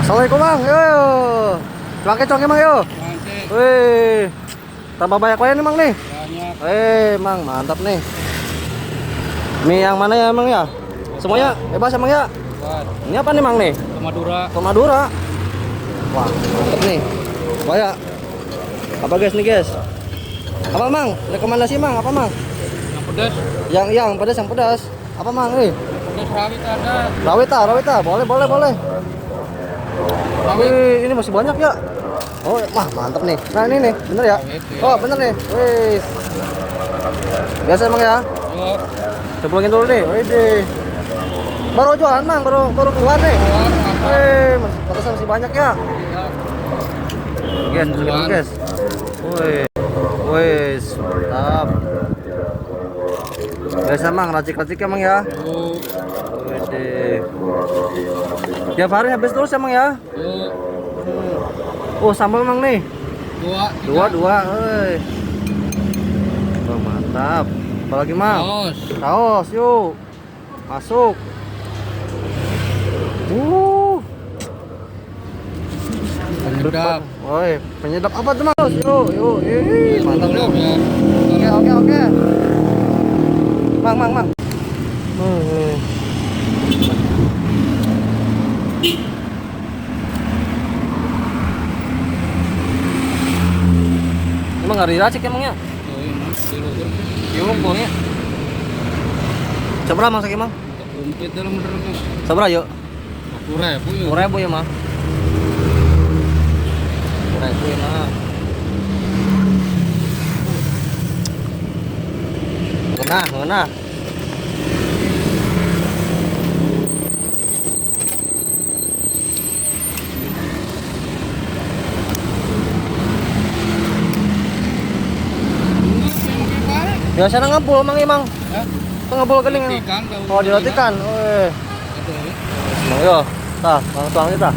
Assalamualaikum Mang, yo. Cuake congke Mang yo. Wih, tambah banyak kue nih Mang nih. Banyak. Mang mantap nih. Mie yang mana ya Mang ya? Semuanya bebas ya Mang ya. Buat Ini apa nih Mang nih? ke Madura. Ke Madura. Wah mantap nih. Banyak. Apa guys nih guys? Apa Mang? Rekomendasi Mang? Apa Mang? Yang pedas. Yang pedas, yang pedas. Apa Mang nih? Pedas rawit ada. Rawita. Boleh. Rawit. Wih, ini masih banyak ya. Oh, wah mantap nih. Nah ini nih, bener ya? Rawit, ya. Oh bener nih. Wih. Biasa emang ya. Yuk. Ceplongin dulu nih. Wih. Baru jualan Mang, baru keluar nih. Keluar, apa? Wih, pantesan masih banyak ya. Ya. Guys, dulu guys. Wih. Wih, mantap. Biasa Mang, racik-racik emang ya. Yuk. Wih. Tiap hari habis terus emang ya. Yuk. Oh, sambal Mang nih. Dua. Dua. Wih. Oh, mantap. Apalagi Mang? Saus. Saus, yuk. Masuk. Penyedap. Woi, penyedap apa tuh Mas? Yuk. Ih, mantap Penyedap yuk. ya. Oke. Mang. Emang nggak diracik emangnya? Oh, ini diluhur. Yuk, boleh. Seberapa Mang sakit Mang? Umpit dalam menerus. Seberapa yuk? 10.000 yuk. 10.000 ya Mang. 10.000 ya Mang. Ngena. Biasa ngabul Mang Imang. Ya. Ngabul geling. Ikan. Oh, dilatikan. Weh. Itu. Mang yo. Tah, tuang kita.